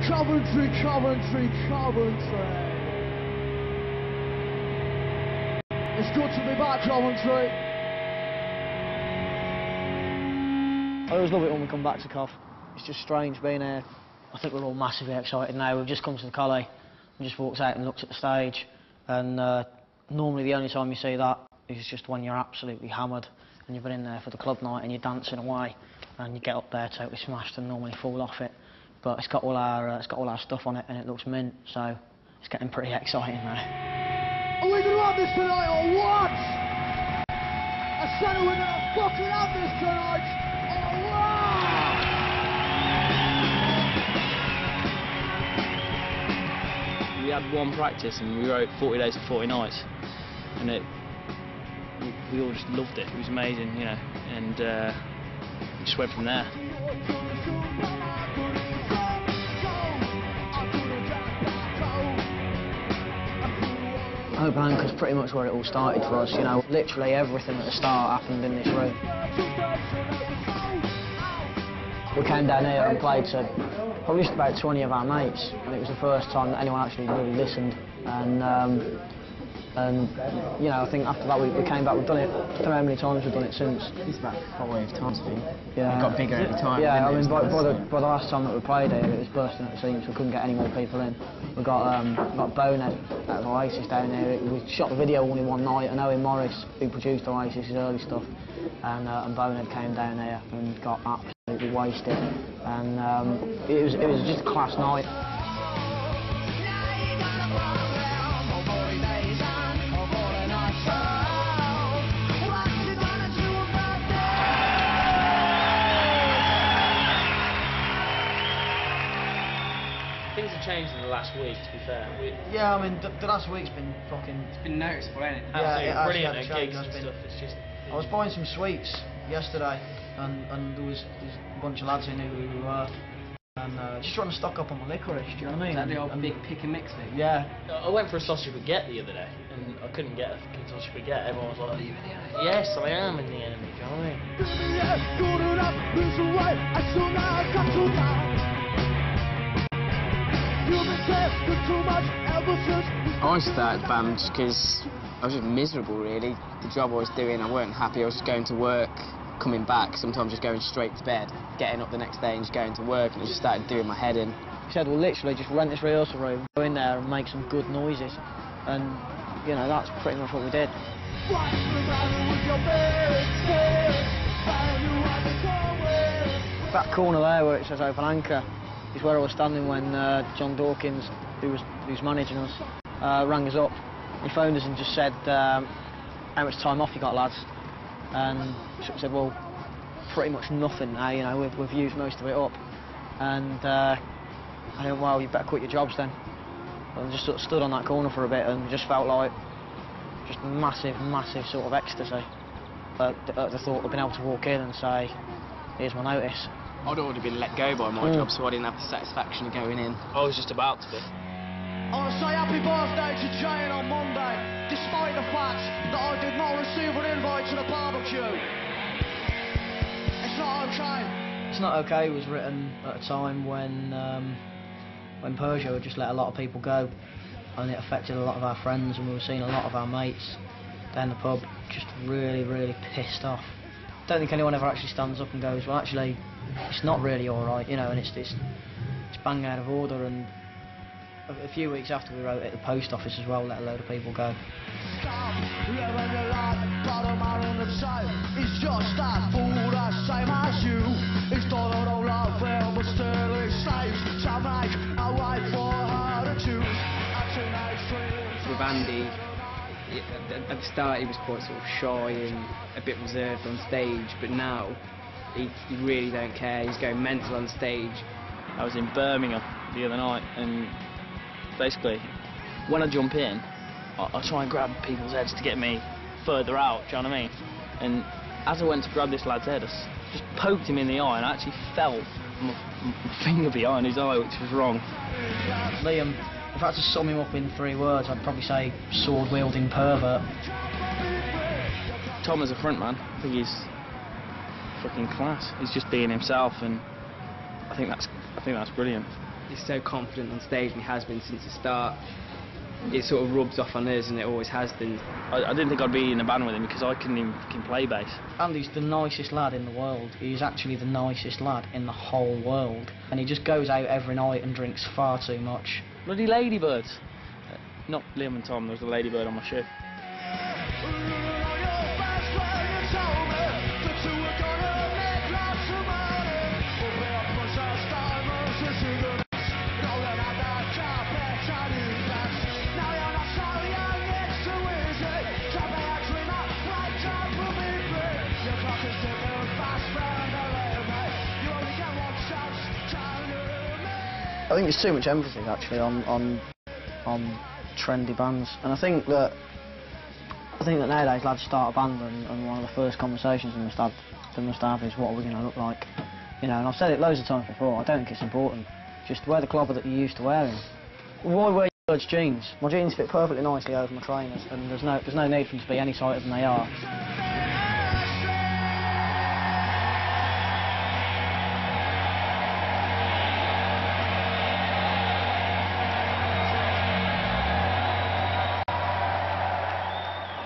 Coventry, Coventry, Coventry. It's good to be back, Coventry. I always love it when we come back to Cov. It's just strange being here. I think we're all massively excited now. We've just come to the Collie. We just walked out and looked at the stage. And normally the only time you see that is just when you're absolutely hammered and you've been in there for the club night and you're dancing away and you get up there totally smashed and normally fall off it. But it's got all our stuff on it and it looks mint, so it's getting pretty exciting now. Are we gonna have this tonight or what? I said we're gonna fucking have this tonight or what? We had one practice and we wrote 40 days for 40 nights, and we all just loved it. It was amazing, you know, and we just went from there. Open Anchor's pretty much where it all started for us, you know. Literally everything at the start happened in this room. We came down here and played to probably just about 20 of our mates, and it was the first time that anyone actually really listened. And you know, I think after that we came back. We've done it. I don't know how many times we've done it since. It's about 5 times, I think. Yeah. It got bigger every time. Yeah, I mean, by the last time that we played here, it was bursting at the seams. We couldn't get any more people in. We got Bonehead out of Oasis down here. We shot the video only one night, and Owen Morris, who produced Oasis's early stuff, and Bonehead came down here and got absolutely wasted. And it was just a class night. Things have changed in the last week, to be fair. Yeah, I mean, the last week's been fucking... It's been noticeable, hasn't it? Absolutely brilliant at changed, gigs and stuff. It's just... I was buying some sweets yesterday, and there was a bunch of lads in who we were, and just trying to stock up on my licorice, do you know what I mean? Is that the old big pick and mix thing? Yeah. I went for a sausage baguette the other day, and I couldn't get a fucking sausage baguette. Everyone was like, "Are you in the enemy?" Yes, I am in the enemy, do you know what I mean? I started the band because I was just miserable, really. The job I was doing, I weren't happy. I was just going to work, coming back, sometimes just going straight to bed, getting up the next day and just going to work, and it just started doing my head in. He said, well, literally just rent this rehearsal room, go in there and make some good noises. And, you know, that's pretty much what we did. That corner there where it says Open Anchor is where I was standing when John Dawkins, who's managing us, rang us up. He phoned us and just said, how much time off you got, lads? And we said, well, pretty much nothing now, you know, we've used most of it up. And I went, well, you better quit your jobs then. And just sort of stood on that corner for a bit and just felt like just massive, massive sort of ecstasy at the thought of being able to walk in and say, here's my notice. I'd already been let go by my job, so I didn't have the satisfaction of going in. I was just about to be. I want to say happy birthday to Jane on Monday, despite the fact that I did not receive an invite to the barbecue. It's not okay. It's Not Okay was written at a time when Peugeot had just let a lot of people go, and it affected a lot of our friends, and we were seeing a lot of our mates down the pub just really, really pissed off. I don't think anyone ever actually stands up and goes, well, actually, it's not really all right, you know, and it's bang out of order. And a few weeks after we wrote it, the post office as well let a load of people go. It's just that fool the same as you. It's done on all love film, but still it slaves to make a way for her to choose. With Andy, at the start he was quite sort of shy and a bit reserved on stage, but now he really don't care. He's going mental on stage. I was in Birmingham the other night, and basically, when I jump in, I try and grab people's heads to get me further out, do you know what I mean? And as I went to grab this lad's head, I just poked him in the eye, and I actually felt my finger behind his eye, which was wrong. Liam, if I had to sum him up in 3 words, I'd probably say sword-wielding pervert. Tom as a frontman, I think he's fucking class. He's just being himself, and I think that's brilliant. he's so confident on stage, and he has been since the start. It sort of rubs off on us, and it always has been. I didn't think I'd be in a band with him because I couldn't even fucking play bass. Andy's the nicest lad in the world. He's actually the nicest lad in the whole world. And he just goes out every night and drinks far too much. Bloody ladybirds. Not Liam and Tom, there was a ladybird on my shoe. I think there's too much emphasis actually on trendy bands, and I think that nowadays lads start a band and one of the first conversations they must have is what are we going to look like, you know. And I've said it loads of times before. I don't think it's important. Just wear the clobber that you used to wearing. Why wear your jeans? My jeans fit perfectly nicely over my trainers, and there's no need for them to be any tighter than they are.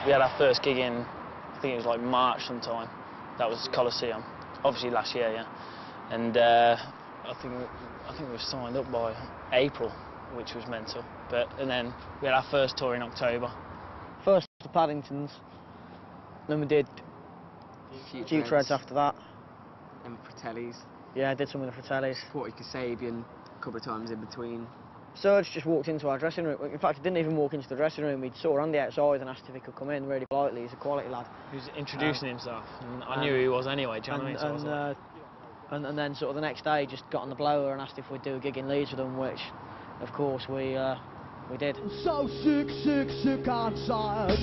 We had our first gig in, I think it was like March sometime. That was Coliseum, obviously last year, yeah. And I think we were signed up by April, which was mental. And then we had our first tour in October. First the Paddingtons, then we did Future Heads after that. And Fratellis. Yeah, I did some with the Fratellis. Forty Kasabian a couple of times in between. Serge just walked into our dressing room. In fact, he didn't even walk into the dressing room. He saw Andy outside and asked if he could come in really politely. He's a quality lad. He was introducing himself, and I knew who he was anyway, do you know what I mean? So and then sort of the next day, just got on the blower and asked if we'd do a gig in Leeds with them, which, of course, we did. So sick, sick, sick and tired.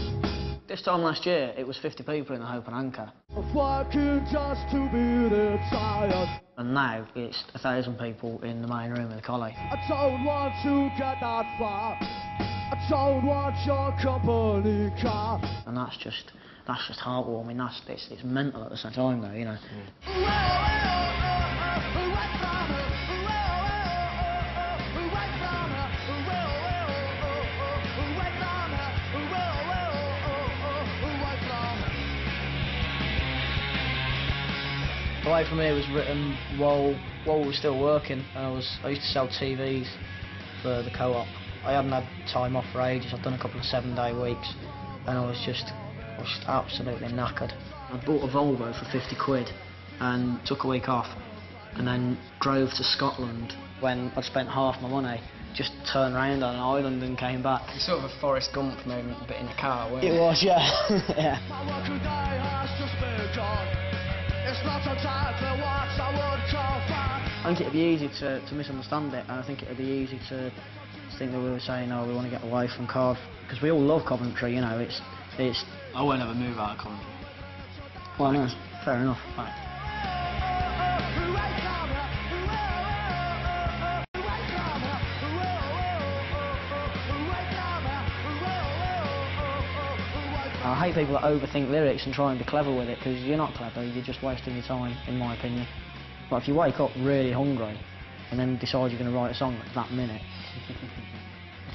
This time last year, it was 50 people in the Hope and Anchor. Working just to be retired. And now it's 1,000 people in the main room of the Collie. I don't want to get that far. I don't want your company car. And that's just heartwarming. It's mental at the same time though, you know. The Way For Me was written while we were still working, and I used to sell TVs for the co-op. I hadn't had time off for ages. I'd done a couple of 7-day weeks, and I was just absolutely knackered. I bought a Volvo for 50 quid and took a week off, and then drove to Scotland when I'd spent half my money. Just turned around on an island and came back. It's sort of a Forrest Gump moment, but in a car, wasn't it? It was, yeah. Yeah. I think it'd be easy to misunderstand it, and I think it'd be easy to think that we were saying, oh, we want to get away from Cov, because we all love Coventry, you know. It's. I won't ever move out of Coventry. Well, no, fair enough. Right. I hate people that overthink lyrics and try and be clever with it, because you're not clever, you're just wasting your time, in my opinion. But if you wake up really hungry and then decide you're going to write a song at that minute,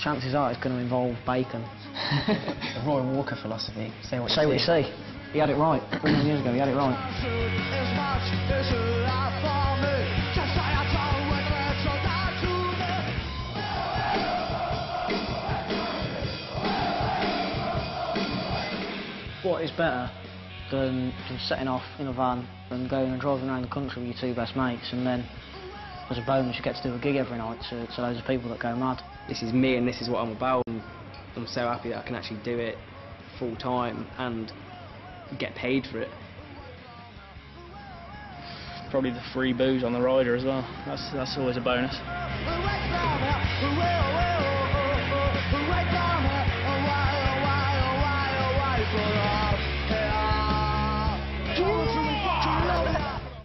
chances are it's going to involve bacon. The Roy Walker philosophy. Say what you see. He had it right. 3 years ago, he had it right. What is better than setting off in a van and going and driving around the country with your 2 best mates, and then as a bonus you get to do a gig every night to loads of people that go mad. This is me and this is what I'm about, and I'm so happy that I can actually do it full time and get paid for it. Probably the free booze on the rider as well. That's always a bonus.